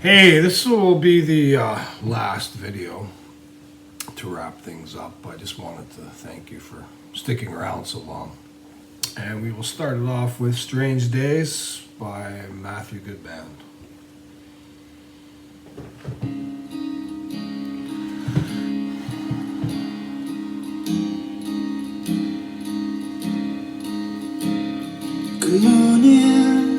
Hey, this will be the last video to wrap things up. I just wanted to thank you for sticking around so long. And we will start it off with Strange Days by Matthew Goodband. Good morning,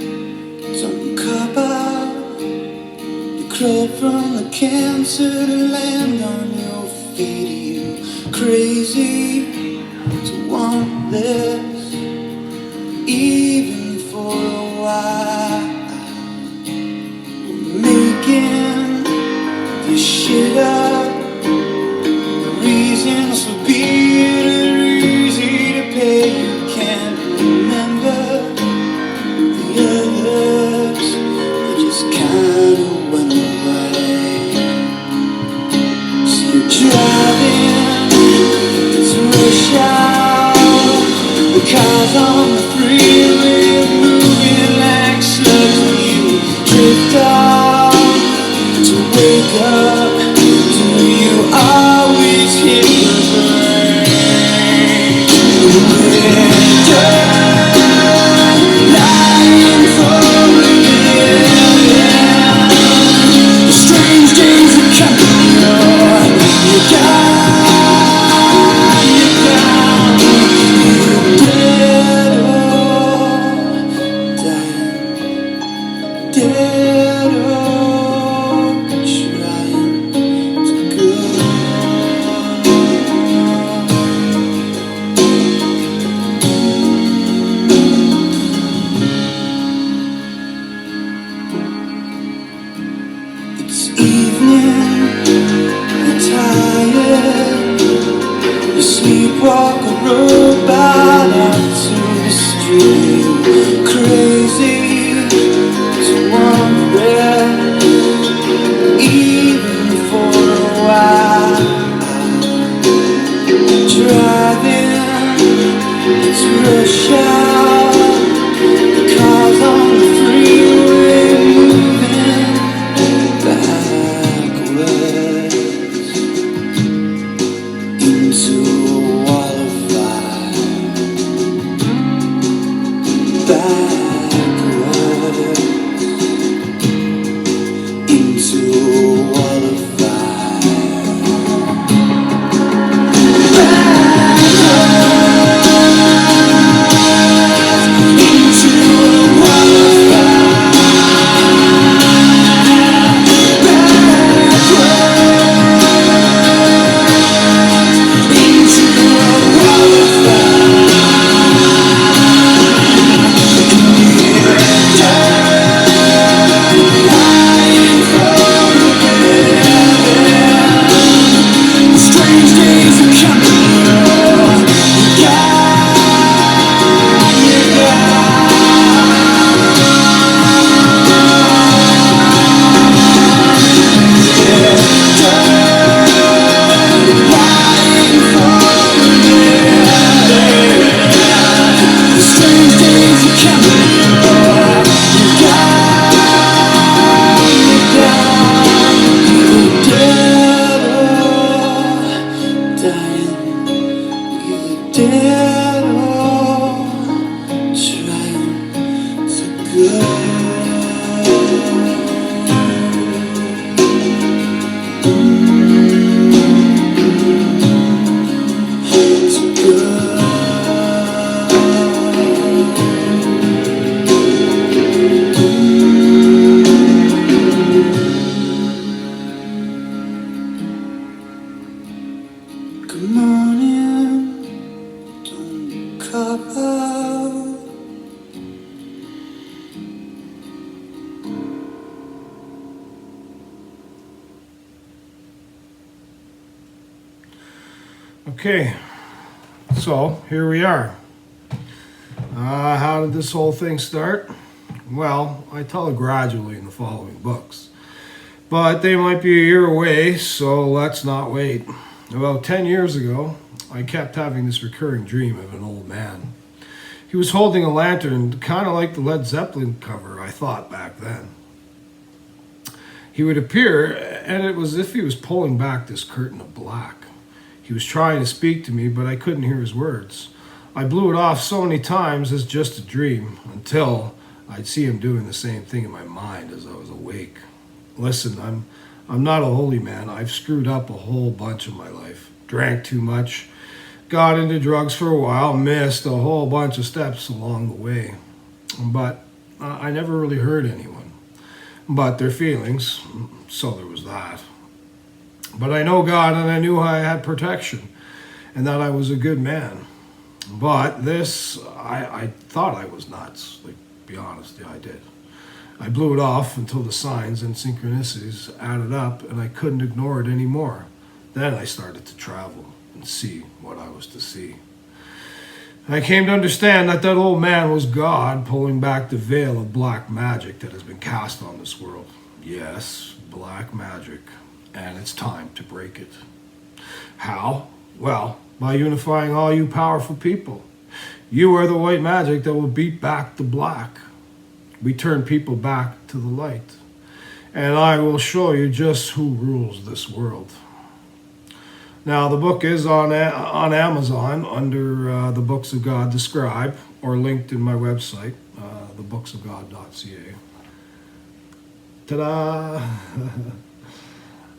don't cop out. You crawl from the cancer to land on your feet. Are you crazy to want this, even for a while? We're making this shit up. The reasons will be easy to pay. You can't remember the others, they just kinda went away. So you're driving to rush out, the cars on the freeway are moving like slugs. You drift off to wake up. Do you always hit the brake? We're lying for a minute. The strange days are coming. You you're dead or dying, dead or trying to go. It's evening, you're tired. You sleepwalk a robot out to the street. Crazy to want rest, even for a while. Driving to rush hour, the cars on the freeway moving backwards into a wall of fire. Backwards into a wall of fire. Backwards into a wall of strange days are coming. Strange days are coming. Dead or dying, either dead or trying to go. Good morning, don't cop out. Okay, so here we are. How did this whole thing start? Well, I tell it gradually in the following books. But they might be a year away, so let's not wait. About 10 years ago, I kept having this recurring dream of an old man. He was holding a lantern, kind of like the Led Zeppelin cover, I thought back then. He would appear, and it was as if he was pulling back this curtain of black. He was trying to speak to me, but I couldn't hear his words. I blew it off so many times as just a dream until I'd see him doing the same thing in my mind as I was awake. Listen, I'm not a holy man. I've screwed up a whole bunch of my life. Drank too much, got into drugs for a while, missed a whole bunch of steps along the way. But I never really hurt anyone. But their feelings, so there was that. But I know God, and I knew I had protection and that I was a good man. But this, I thought I was nuts. Like, be honest, yeah, I did. I blew it off until the signs and synchronicities added up and I couldn't ignore it anymore. Then I started to travel and see what I was to see. I came to understand that that old man was God pulling back the veil of black magic that has been cast on this world. Yes, black magic. And it's time to break it. How? Well, by unifying all you powerful people. You are the white magic that will beat back the black. We turn people back to the light. And I will show you just who rules this world. Now, the book is on Amazon under the Books of God, the Scribe, or linked in my website, thebooksofgod.ca. Ta-da!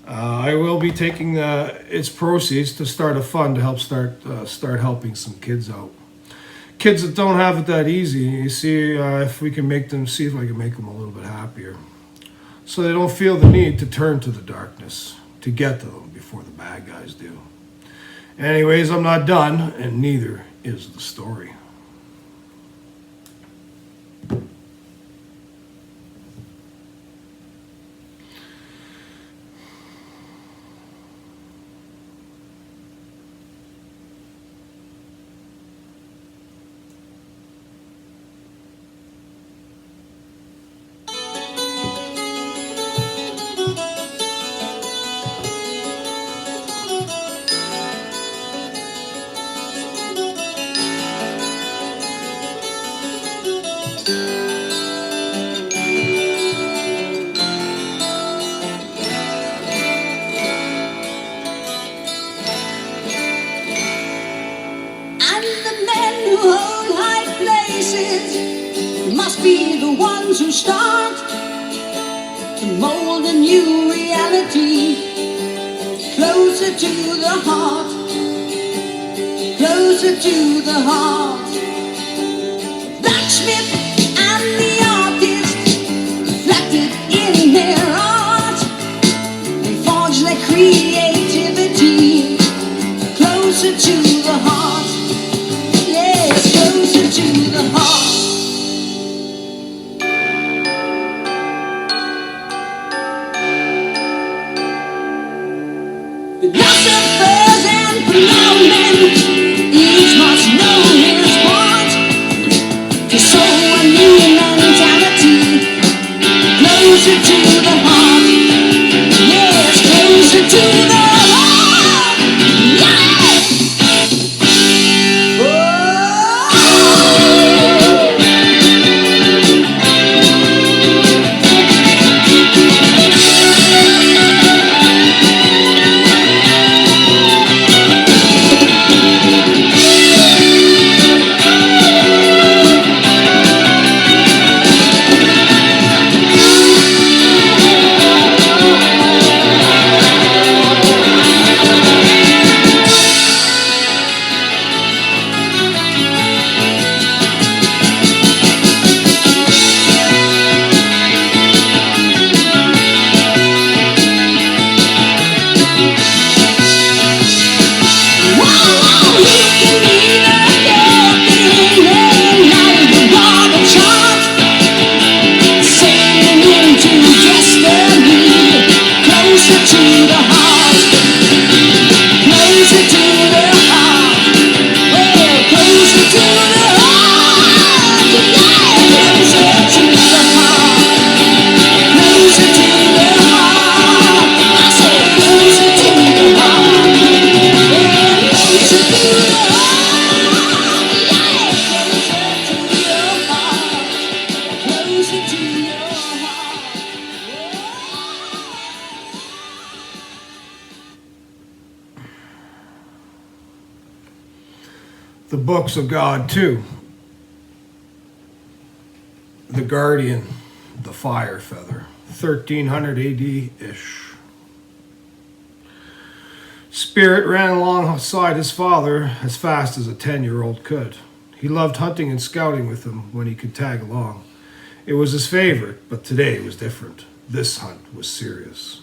I will be taking its proceeds to start a fund to help start helping some kids out. Kids that don't have it that easy. You see, if I can make them a little bit happier, so they don't feel the need to turn to the darkness to get to them before the bad guys do. Anyways, I'm not done, and neither is the story. Must be the ones who start to mold a new reality, closer to the heart, closer to the heart. Blacksmith and the artist reflected in their art and forged their creativity, closer to the heart. Yes, closer to the heart. Philosophers and pronoun men, each must know his part to sow a new mentality, closer to the heart. Yes, closer to the heart. Yeah. the books of God too. The Guardian, the Fire Feather, 1300 AD-ish. Spirit ran alongside his father as fast as a 10-year-old could. He loved hunting and scouting with him when he could tag along. It was his favorite, but today was different. This hunt was serious.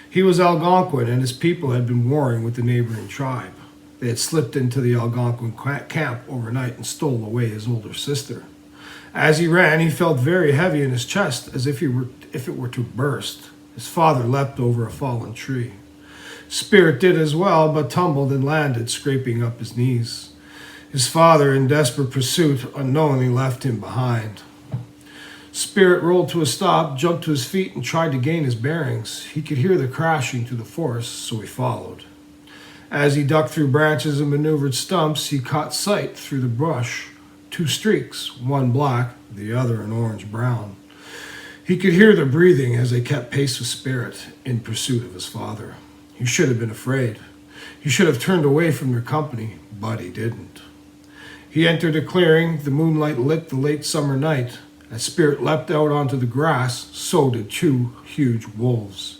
He was Algonquin, and his people had been warring with the neighboring tribe. They had slipped into the Algonquin camp overnight and stole away his older sister. As he ran, he felt very heavy in his chest, as if it were to burst. His father leapt over a fallen tree. Spirit did as well, but tumbled and landed, scraping up his knees. His father, in desperate pursuit, unknowingly left him behind. Spirit rolled to a stop, jumped to his feet, and tried to gain his bearings. He could hear the crashing through the forest, so he followed. As he ducked through branches and maneuvered stumps, he caught sight through the brush. 2 streaks, one black, the other an orange-brown. He could hear their breathing as they kept pace with Spirit in pursuit of his father. He should have been afraid. He should have turned away from their company, but he didn't. He entered a clearing. The moonlight lit the late summer night. As Spirit leapt out onto the grass, so did 2 huge wolves.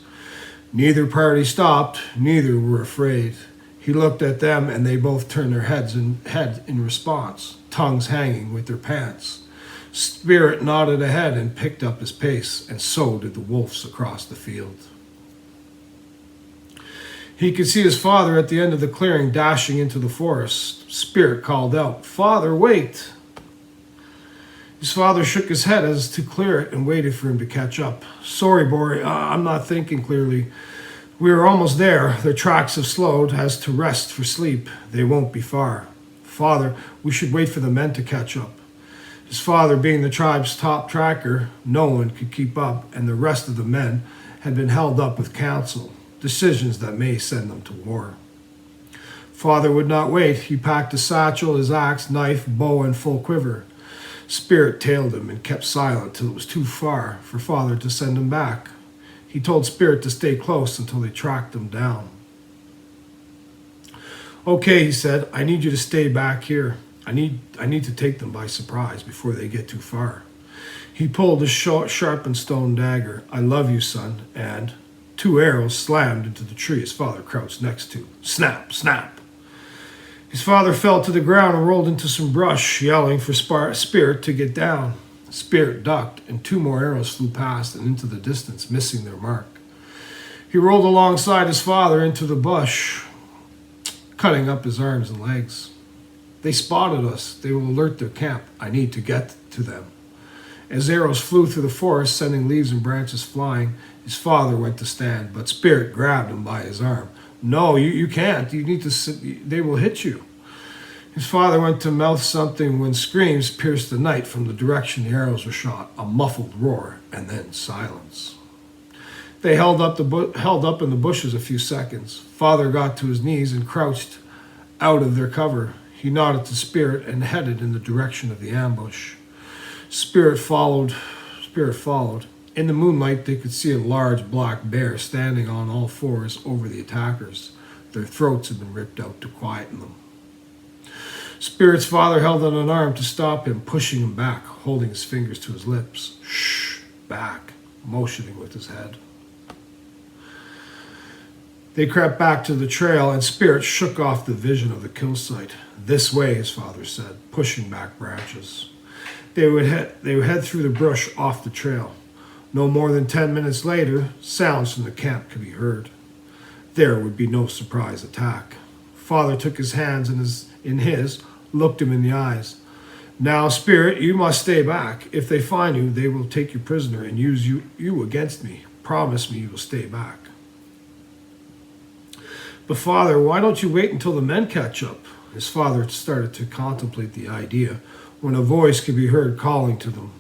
Neither party stopped, neither were afraid. He looked at them, and they both turned their head in response, tongues hanging with their pants. Spirit nodded ahead and picked up his pace, and so did the wolves across the field. He could see his father at the end of the clearing dashing into the forest. Spirit called out, "Father, wait!" His father shook his head as to clear it and waited for him to catch up. "Sorry, boy, I'm not thinking clearly. We are almost there. Their tracks have slowed as to rest for sleep. They won't be far. Father, we should wait for the men to catch up." His father, being the tribe's top tracker, no one could keep up, and the rest of the men had been held up with counsel, decisions that may send them to war. Father would not wait. He packed a satchel, his axe, knife, bow, and full quiver. Spirit tailed him and kept silent till it was too far for Father to send him back. He told Spirit to stay close until they tracked him down. "Okay," he said, "I need you to stay back here. I need to take them by surprise before they get too far." He pulled his sharpened stone dagger. "I love you, son," and 2 arrows slammed into the tree his father crouched next to. Snap, snap. His father fell to the ground and rolled into some brush, yelling for Spirit to get down. Spirit ducked, and 2 more arrows flew past and into the distance, missing their mark. He rolled alongside his father into the bush, cutting up his arms and legs. "They spotted us. They will alert their camp. I need to get to them." As arrows flew through the forest, sending leaves and branches flying, his father went to stand, but Spirit grabbed him by his arm. "No, you can't. You need to sit. They will hit you." His father went to mouth something when screams pierced the night from the direction the arrows were shot, a muffled roar, and then silence. They held up in the bushes a few seconds. Father got to his knees and crouched out of their cover. He nodded to Spirit and headed in the direction of the ambush. Spirit followed. In the moonlight, they could see a large black bear standing on all 4s over the attackers. Their throats had been ripped out to quieten them. Spirit's father held out an arm to stop him, pushing him back, holding his fingers to his lips. "Shh, back," motioning with his head. They crept back to the trail, and Spirit shook off the vision of the kill site. "This way," his father said, pushing back branches. They would head through the brush off the trail. No more than 10 minutes later, sounds from the camp could be heard. There would be no surprise attack. Father took his hands in his, looked him in the eyes. "Now, Spirit, you must stay back. If they find you, they will take you prisoner and use you against me. Promise me you will stay back." "But Father, why don't you wait until the men catch up?" His father started to contemplate the idea when a voice could be heard calling to them.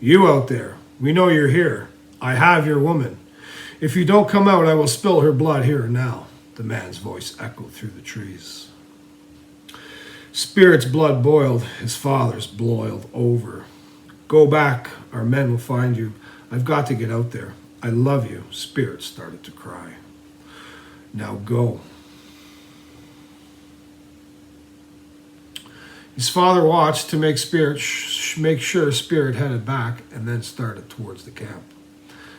"You out there, we know you're here. I have your woman. If you don't come out, I will spill her blood here and now." The man's voice echoed through the trees. Spirit's blood boiled. His father's boiled over. "Go back. Our men will find you. I've got to get out there. I love you." Spirit started to cry. "Now go." His father watched to make sure Spirit headed back and then started towards the camp.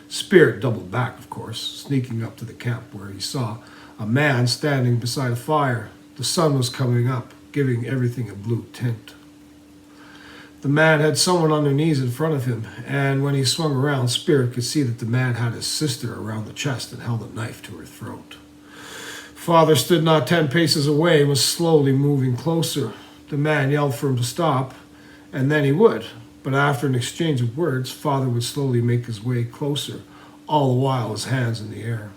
Spirit doubled back, of course, sneaking up to the camp where he saw a man standing beside a fire. The sun was coming up, giving everything a blue tint. The man had someone on their knees in front of him, and when he swung around, Spirit could see that the man had his sister around the chest and held a knife to her throat. Father stood not 10 paces away and was slowly moving closer. The man yelled for him to stop, and then he would. But after an exchange of words, Father would slowly make his way closer, all the while his hands in the air.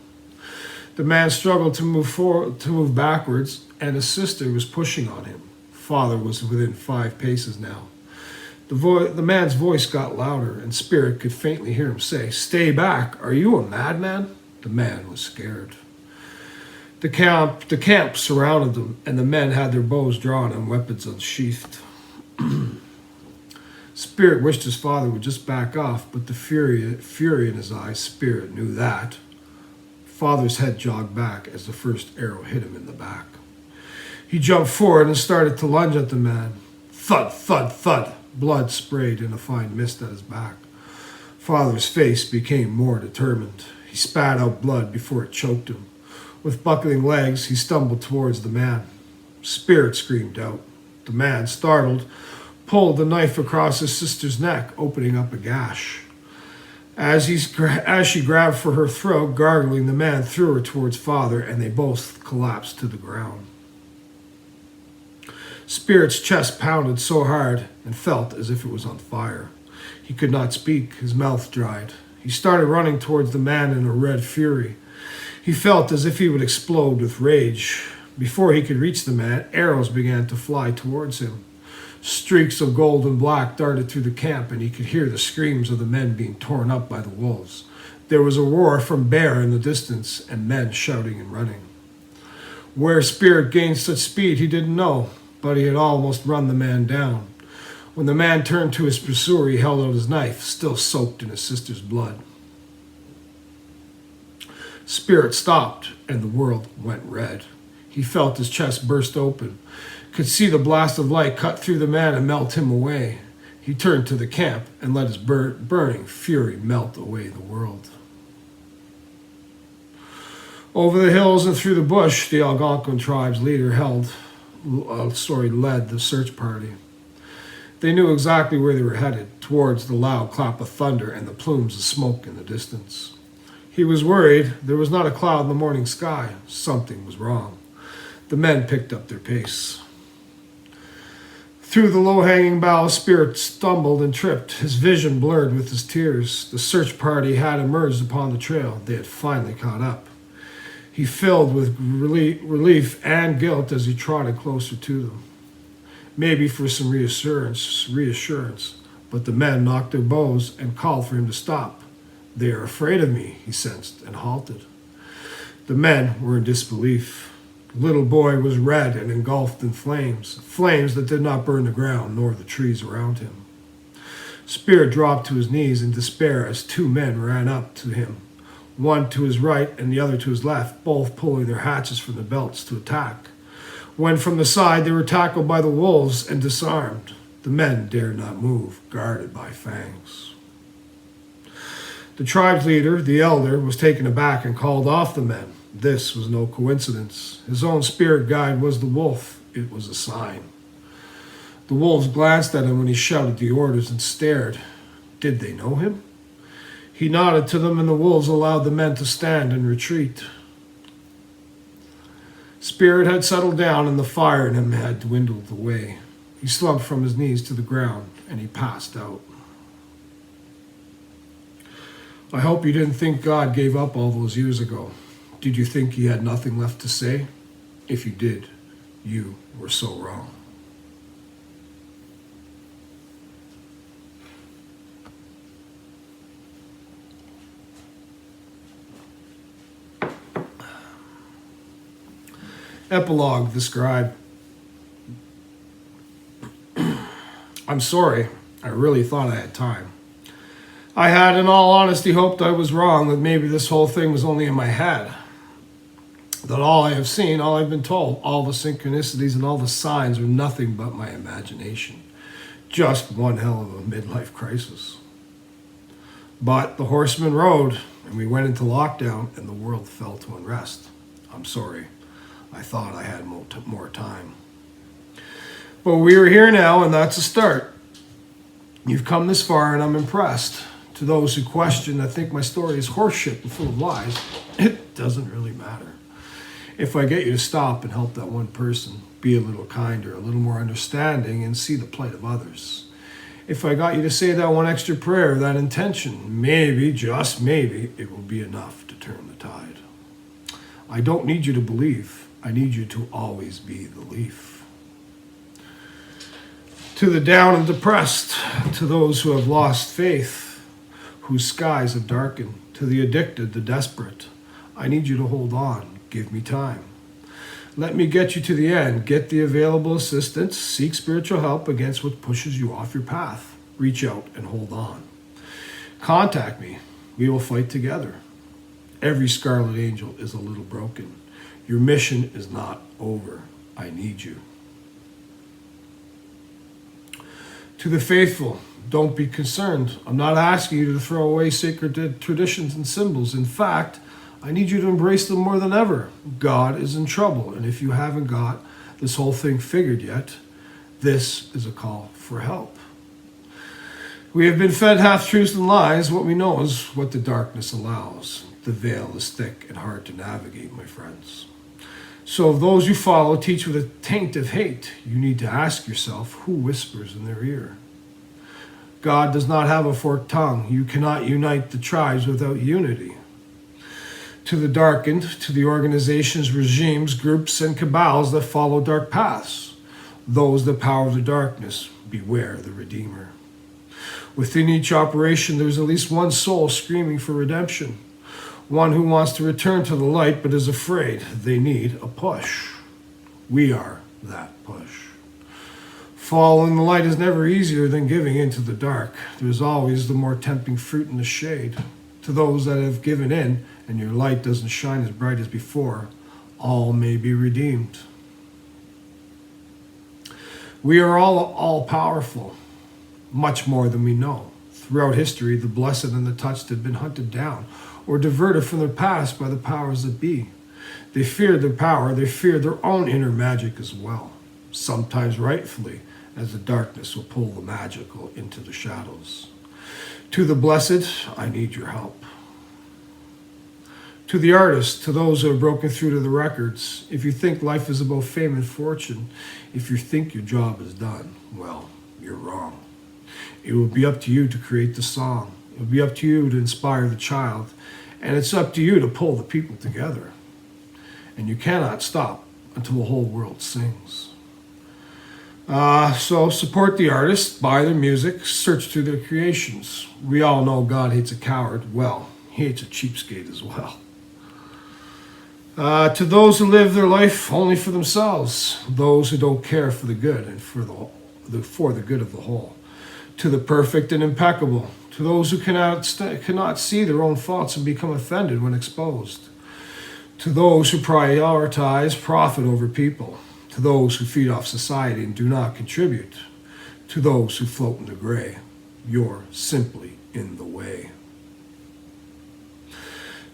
The man struggled to move backwards, and his sister was pushing on him. Father was within 5 paces now. The man's voice got louder, and Spirit could faintly hear him say, "Stay back, are you a madman?" The man was scared. The camp surrounded them, and the men had their bows drawn and weapons unsheathed. Spirit wished his father would just back off, but the fury in his eyes, Spirit knew that. Father's head jogged back as the first arrow hit him in the back. He jumped forward and started to lunge at the man. Thud, thud, thud. Blood sprayed in a fine mist at his back. Father's face became more determined. He spat out blood before it choked him. With buckling legs, he stumbled towards the man. Spirit screamed out. The man, startled, pulled the knife across his sister's neck, opening up a gash. As she grabbed for her throat, gargling, the man threw her towards Father, and they both collapsed to the ground. Spirit's chest pounded so hard and felt as if it was on fire. He could not speak. His mouth dried. He started running towards the man in a red fury. He felt as if he would explode with rage. Before he could reach the man, arrows began to fly towards him. Streaks of gold and black darted through the camp, and he could hear the screams of the men being torn up by the wolves. There was a roar from bear in the distance, and men shouting and running. Where Spirit gained such speed he didn't know, but he had almost run the man down. When the man turned to his pursuer, he held out his knife, still soaked in his sister's blood. Spirit stopped, and the world went red. He felt his chest burst open, could see the blast of light cut through the man and melt him away. He turned to the camp and let his burning fury melt away the world. Over the hills and through the bush, the Algonquin tribe's leader led the search party. They knew exactly where they were headed, towards the loud clap of thunder and the plumes of smoke in the distance. He was worried. There was not a cloud in the morning sky. Something was wrong. The men picked up their pace. Through the low-hanging boughs, Spirit stumbled and tripped, his vision blurred with his tears. The search party had emerged upon the trail. They had finally caught up. He filled with relief and guilt as he trotted closer to them. Maybe for some reassurance, but the men knocked their bows and called for him to stop. "They are afraid of me," he sensed, and halted. The men were in disbelief. The little boy was red and engulfed in flames that did not burn the ground nor the trees around him. Spirit dropped to his knees in despair as 2 men ran up to him, one to his right and the other to his left, both pulling their hatchets from the belts to attack. When from the side they were tackled by the wolves and disarmed. The men dared not move, guarded by fangs. The tribe's leader, the elder, was taken aback and called off the men. This was no coincidence. His own spirit guide was the wolf. It was a sign. The wolves glanced at him when he shouted the orders and stared. Did they know him? He nodded to them, and the wolves allowed the men to stand and retreat. Spirit had settled down, and the fire in him had dwindled away. He slumped from his knees to the ground, and he passed out. I hope you didn't think God gave up all those years ago. Did you think he had nothing left to say? If you did, you were so wrong. Epilogue, the Scribe. I'm sorry. I really thought I had time. I had, in all honesty, hoped I was wrong, that maybe this whole thing was only in my head. that all I have seen, all I've been told, all the synchronicities and all the signs are nothing but my imagination. Just one hell of a midlife crisis. But the horseman rode, and we went into lockdown, and the world fell to unrest. I'm sorry. I thought I had more time. But we are here now, and that's a start. You've come this far, and I'm impressed. To those who question, I think my story is horseshit and full of lies. It doesn't really matter. If I get you to stop and help that one person, be a little kinder, a little more understanding, and see the plight of others. If I got you to say that one extra prayer, that intention, maybe, just maybe, it will be enough to turn the tide. I don't need you to believe. I need you to always be the leaf. To the down and depressed, to those who have lost faith, whose skies have darkened, to the addicted, the desperate, I need you to hold on. Give me time. Let me get you to the end. Get the available assistance. Seek spiritual help against what pushes you off your path. Reach out and hold on. Contact me. We will fight together. Every scarlet angel is a little broken. Your mission is not over. I need you. To the faithful, don't be concerned. I'm not asking you to throw away sacred traditions and symbols. In fact, I need you to embrace them more than ever. God is in trouble, and if you haven't got this whole thing figured yet, this is a call for help. We have been fed half-truths and lies. What we know is what the darkness allows. The veil is thick and hard to navigate, my friends. So if those you follow teach with a taint of hate, you need to ask yourself, who whispers in their ear? God does not have a forked tongue. You cannot unite the tribes without unity. To the darkened, to the organizations, regimes, groups, and cabals that follow dark paths, those that power the darkness, beware the Redeemer. Within each operation, there's at least one soul screaming for redemption, one who wants to return to the light but is afraid they need a push. We are that push. Following the light is never easier than giving into the dark. There's always the more tempting fruit in the shade. To those that have given in, and your light doesn't shine as bright as before, all may be redeemed. We are all powerful, much more than we know. Throughout history, the blessed and the touched have been hunted down or diverted from their past by the powers that be. They feared their power, they feared their own inner magic as well, sometimes rightfully, as the darkness will pull the magical into the shadows. To the blessed, I need your help. To the artists, to those who have broken through to the records, if you think life is about fame and fortune, if you think your job is done, well, you're wrong. It will be up to you to create the song. It will be up to you to inspire the child. And it's up to you to pull the people together. And you cannot stop until the whole world sings. So support the artists, buy their music, search through their creations. We all know God hates a coward. Well, he hates a cheapskate as well. To those who live their life only for themselves, those who don't care for the good and for the good of the whole. To the perfect and impeccable, to those who cannot see their own faults and become offended when exposed. To those who prioritize profit over people. To those who feed off society and do not contribute. To those who float in the gray, you're simply in the way.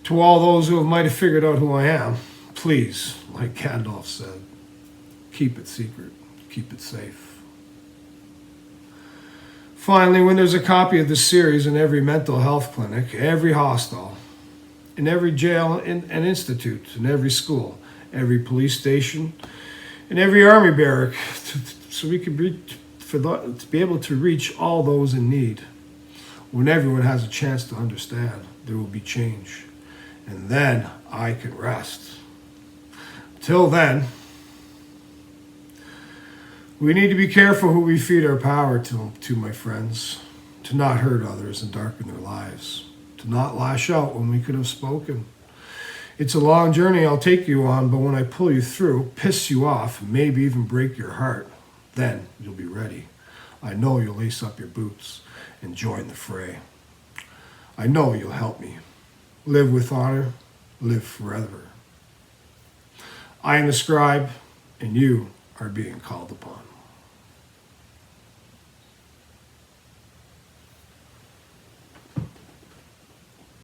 To all those who might have figured out who I am, please, like Gandalf said, keep it secret, keep it safe. Finally, when there's a copy of this series in every mental health clinic, every hostel, in every jail and institute, in every school, every police station, in every army barrack, so we can to be able to reach all those in need. When everyone has a chance to understand, there will be change. And then I can rest. Till then, we need to be careful who we feed our power to, my friends, to not hurt others and darken their lives, to not lash out when we could have spoken. It's a long journey I'll take you on, but when I pull you through, piss you off, maybe even break your heart, then you'll be ready. I know you'll lace up your boots and join the fray. I know you'll help me. Live with honor, live forever. I am the scribe, and you are being called upon.